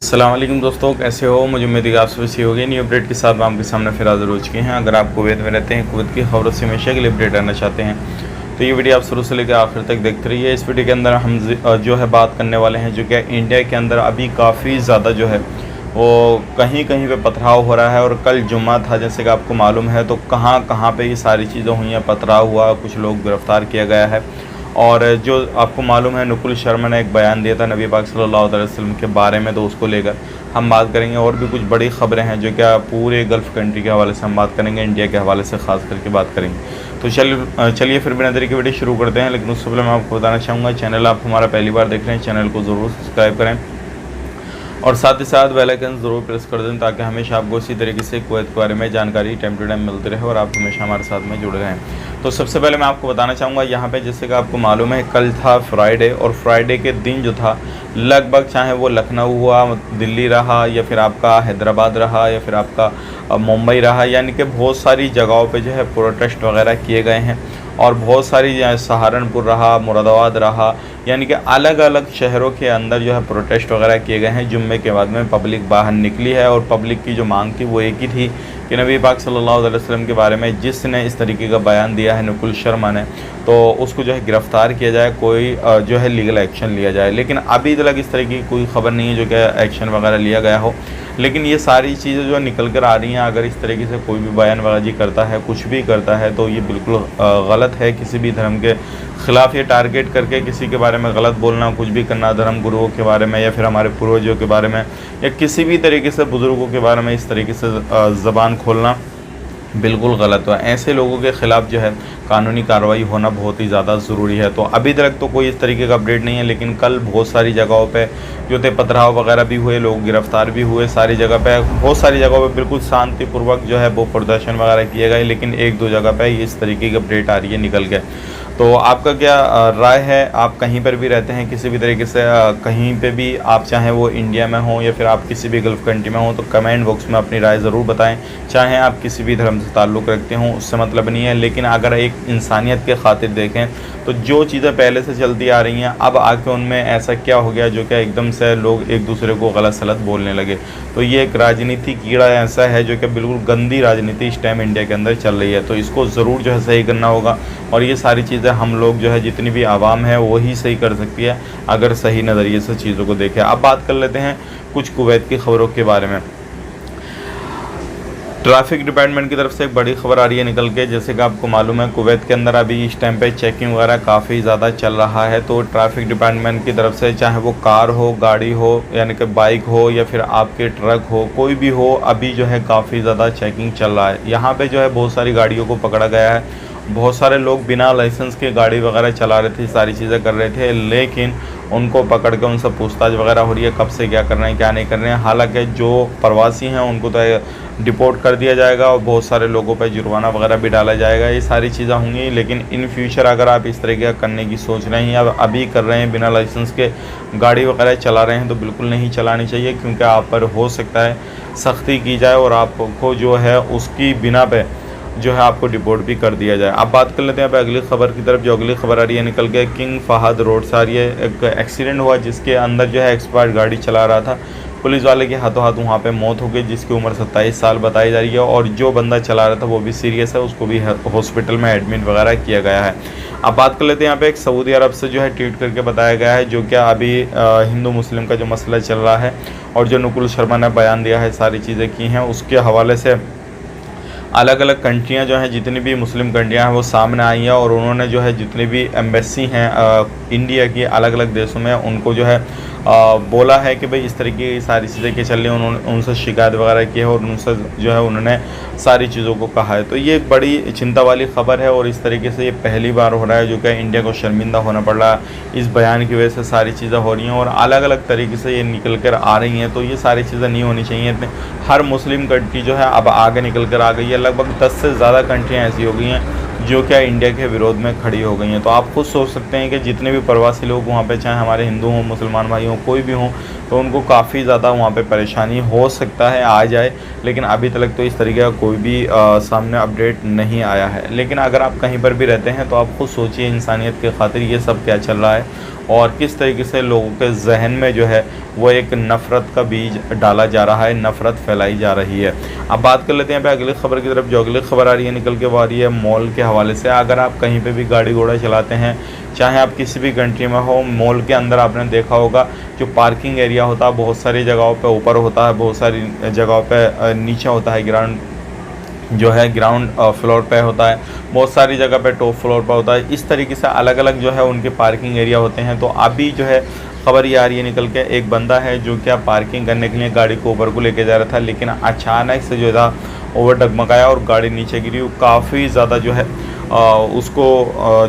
अस्सलाम वालेकुम दोस्तों, कैसे हो? मुझे उम्मीद है कि आप सभी सही होगी। न्यू अपडेट के साथ मैं आपके सामने फिर हाजिर हो चुके हैं। अगर आप कुवैत में रहते हैं, कुवैत की खबरों से हमेशा के लिए अपडेट रहना चाहते हैं तो ये वीडियो आप शुरू से लेकर आखिर तक देखते रहिए। इस वीडियो के अंदर हम जो है बात करने वाले हैं जो कि इंडिया के अंदर अभी काफ़ी ज़्यादा जो है वो कहीं कहीं पे पथराव हो रहा है। और कल जुम्मा था, जैसे कि आपको मालूम है, तो कहाँ कहाँ पे ये सारी चीज़ें हुई हैं, पथराव हुआ, कुछ लोग गिरफ़्तार किया गया है। और जो आपको मालूम है, नकुल शर्मा ने एक बयान दिया था नबी पाक सल्लल्लाहु अलैहि वसल्लम के बारे में, तो उसको लेकर हम बात करेंगे। और भी कुछ बड़ी ख़बरें हैं जो क्या पूरे गल्फ़ कंट्री के हवाले से हम बात करेंगे, इंडिया के हवाले से ख़ास करके बात करेंगे। तो चलिए फिर बिना देरी के वीडियो शुरू करते हैं। लेकिन उससे पहले मैं आपको बताना चाहूँगा, चैनल आप हमारा पहली बार देख रहे हैं, चैनल को ज़रूर सब्सक्राइब करें और साथ ही साथ बेल आइकन ज़रूर प्रेस कर दें ताकि हमेशा आपको इसी तरीके से कुवैत के बारे में जानकारी टाइम टू टाइम मिलती रहे और आप हमेशा हमारे साथ में जुड़े रहें। तो सबसे पहले मैं आपको बताना चाहूँगा, यहाँ पे जैसे कि आपको मालूम है, कल था फ्राइडे, और फ्राइडे के दिन जो था लगभग, चाहे वो लखनऊ हुआ, दिल्ली रहा, या फिर आपका हैदराबाद रहा, या फिर आपका मुंबई रहा, यानी कि बहुत सारी जगहों पे जो है प्रोटेस्ट वगैरह किए गए हैं। और बहुत सारी सहारनपुर रहा, मुरादाबाद रहा, यानी कि अलग अलग शहरों के अंदर जो है प्रोटेस्ट वगैरह किए गए हैं। जुम्मे के बाद में पब्लिक बाहर निकली है और पब्लिक की जो मांग थी वो एक ही थी कि नबी पाक सल्लल्लाहु अलैहि वसल्लम के बारे में जिसने इस तरीके का बयान दिया है, नकुल शर्मा ने, तो उसको जो है गिरफ़्तार किया जाए, कोई जो है लीगल एक्शन लिया जाए। लेकिन अभी तक इस तरीके की कोई ख़बर नहीं है जो कि एक्शन वगैरह लिया गया हो। लेकिन ये सारी चीज़ें जो निकल कर आ रही हैं, अगर इस तरीके से कोई भी बयानबाजी करता है, कुछ भी करता है, तो ये बिल्कुल गलत है। किसी भी धर्म के ख़िलाफ़ ये टारगेट करके किसी के बारे में गलत बोलना, कुछ भी करना, धर्म गुरुओं के बारे में या फिर हमारे पूर्वजों के बारे में या किसी भी तरीके से बुज़ुर्गों के बारे में इस तरीके से ज़बान खोलना बिल्कुल गलत है। ऐसे लोगों के ख़िलाफ़ जो है कानूनी कार्रवाई होना बहुत ही ज़्यादा ज़रूरी है। तो अभी तक तो कोई इस तरीके का अपडेट नहीं है, लेकिन कल बहुत सारी जगहों पे जो थे पथराव वगैरह भी हुए, लोग गिरफ़्तार भी हुए। सारी जगह पे, बहुत सारी जगहों पे बिल्कुल शांतिपूर्वक जो है वो प्रदर्शन वगैरह किए गए, लेकिन एक दो जगह पे इस तरीके की अपडेट आ रही है निकल के। तो आपका क्या राय है? आप कहीं पर भी रहते हैं, किसी भी तरीके से कहीं पे भी आप, चाहे वो इंडिया में हो या फिर आप किसी भी गल्फ़ कंट्री में हो, तो कमेंट बॉक्स में अपनी राय ज़रूर बताएं। चाहे आप किसी भी धर्म से ताल्लुक़ रखते हों, उससे मतलब नहीं है, लेकिन अगर एक इंसानियत के खातिर देखें तो जो चीज़ें पहले से चलती आ रही हैं, अब आके उनमें ऐसा क्या हो गया जो कि एकदम से लोग एक दूसरे को गलत सलत बोलने लगे। तो ये एक राजनीति कीड़ा ऐसा है जो कि बिल्कुल गंदी राजनीति इस टाइम इंडिया के अंदर चल रही है। तो इसको ज़रूर जो है सही करना होगा, और ये सारी चीज़ें हम लोग जो है, जितनी भी आवाम है, वही सही कर सकती है अगर सही नज़रिए से चीज़ों को देखें। अब बात कर लेते हैं कुछ कुवैत की खबरों के बारे में। ट्रैफिक डिपार्टमेंट की तरफ से एक बड़ी खबर आ रही है निकल के। जैसे कि आपको मालूम है, कुवैत के अंदर अभी इस टाइम पे चेकिंग वगैरह काफ़ी ज़्यादा चल रहा है। तो ट्रैफिक डिपार्टमेंट की तरफ से, चाहे वो कार हो, गाड़ी हो, यानी कि बाइक हो, या फिर आपके ट्रक हो, कोई भी हो, अभी जो है काफ़ी ज़्यादा चेकिंग चल रहा है। यहाँ पे जो है बहुत सारी गाड़ियों को पकड़ा गया है। बहुत सारे लोग बिना लाइसेंस के गाड़ी वगैरह चला रहे थे, सारी चीज़ें कर रहे थे, लेकिन उनको पकड़ के उनसे पूछताछ वगैरह हो रही है, कब से क्या कर रहे हैं, क्या नहीं कर रहे हैं। हालांकि जो प्रवासी हैं उनको तो डिपोर्ट कर दिया जाएगा और बहुत सारे लोगों पर जुर्माना वगैरह भी डाला जाएगा। ये सारी चीज़ें होंगी, लेकिन इन फ्यूचर अगर आप इस तरीके का करने की सोच रहे हैं या अभी कर रहे हैं, बिना लाइसेंस के गाड़ी वगैरह चला रहे हैं, तो बिल्कुल नहीं चलानी चाहिए, क्योंकि आप पर हो सकता है सख्ती की जाए और आपको जो है उसकी बिना पे जो है आपको डिपोर्ट भी कर दिया जाए। अब बात कर लेते हैं अगली खबर की तरफ। जो अगली खबर आ रही है निकल के किंग फहद रोड से आ रही है। एक एक्सीडेंट हुआ जिसके अंदर जो है एक्सपायर्ड गाड़ी चला रहा था, पुलिस वाले के हाथों हाथ वहाँ पे मौत हो गई, जिसकी उम्र 27 साल बताई जा रही है। और जो बंदा चला रहा था वो भी सीरियस है, उसको भी हॉस्पिटल में एडमिट वगैरह किया गया है। अब बात कर लेते हैं यहाँ पे एक सऊदी अरब से जो है ट्वीट करके बताया गया है, जो क्या अभी हिंदू मुस्लिम का जो मसला चल रहा है और जो नकुल शर्मा ने बयान दिया है, सारी चीज़ें की हैं, उसके हवाले से अलग अलग कंट्रियां जो हैं, जितनी भी मुस्लिम कंट्रियां हैं वो सामने आई हैं, और उन्होंने जो है जितनी भी एम्बेसी हैं इंडिया की अलग अलग देशों में, उनको जो है बोला है कि भाई इस तरीके की सारी चीज़ें के चल रही हैं। उन्होंने उनसे शिकायत वगैरह की है और उनसे जो है उन्होंने सारी चीज़ों को कहा है। तो ये एक बड़ी चिंता वाली ख़बर है, और इस तरीके से ये पहली बार हो रहा है जो कि इंडिया को शर्मिंदा होना पड़ रहा है। इस बयान की वजह से सारी चीज़ें हो रही हैं और अलग अलग तरीके से ये निकल कर आ रही हैं। तो ये सारी चीज़ें नहीं होनी चाहिए। हर मुस्लिम कंट्री जो है अब आगे निकल कर आ गई है। लगभग 10 से ज़्यादा कंट्रियाँ ऐसी हो गई हैं जो क्या इंडिया के विरोध में खड़ी हो गई हैं। तो आप खुद सोच सकते हैं कि जितने भी प्रवासी लोग वहाँ पे, चाहे हमारे हिंदू हों, मुसलमान भाई हों, कोई भी हों, तो उनको काफ़ी ज़्यादा वहाँ पे परेशानी हो सकता है आ जाए। लेकिन अभी तक तो इस तरीके का कोई भी सामने अपडेट नहीं आया है। लेकिन अगर आप कहीं पर भी रहते हैं तो आप खुद सोचिए, इंसानियत के खातिर ये सब क्या चल रहा है और किस तरीके से लोगों के जहन में जो है वो एक नफ़रत का बीज डाला जा रहा है, नफ़रत फैलाई जा रही है। अब बात कर लेते हैं यहाँ पे अगली खबर की तरफ। जो अगली खबर आ रही है निकल के वो आ रही है मॉल के हवाले से। अगर आप कहीं पे भी गाड़ी घोड़ा चलाते हैं, चाहे आप किसी भी कंट्री में हो, मॉल के अंदर आपने देखा होगा जो पार्किंग एरिया होता है बहुत सारी जगहों पे ऊपर होता है, बहुत सारी जगहों पे नीचे होता है, ग्राउंड फ्लोर पे होता है, बहुत सारी जगह पे टॉप फ्लोर पे होता है। इस तरीके से अलग अलग जो है उनके पार्किंग एरिया होते हैं। तो अभी जो है खबर ये आ रही है निकल के, एक बंदा है जो क्या पार्किंग करने के लिए गाड़ी को ऊपर को लेके जा रहा था, लेकिन अचानक से जो था ओवर डगमगाया और गाड़ी नीचे गिरी। काफ़ी ज़्यादा जो है उसको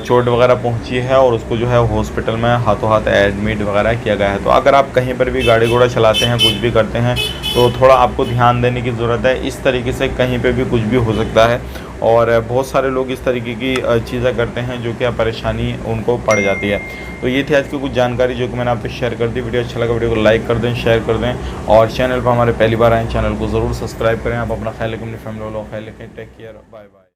चोट वगैरह पहुंची है और उसको जो है हॉस्पिटल में हाथों हाथ एडमिट वगैरह किया गया है। तो अगर आप कहीं पर भी गाड़ी घोड़ा चलाते हैं, कुछ भी करते हैं, तो थोड़ा आपको ध्यान देने की ज़रूरत है। इस तरीके से कहीं पे भी कुछ भी हो सकता है और बहुत सारे लोग इस तरीके की चीज़ें करते हैं जो कि परेशानी उनको पड़ जाती है। तो ये थी आज की कुछ जानकारी जो कि मैंने आप पे शेयर कर दी। वीडियो अच्छा लगा वीडियो को लाइक कर दें, शेयर कर दें और चैनल पर हमारे पहली बार आए चैनल को ज़रूर सब्सक्राइब करें। आप अपना ख्याल रखें, अपनी फैमिली वालों का ख्याल रखें। Take care, bye bye.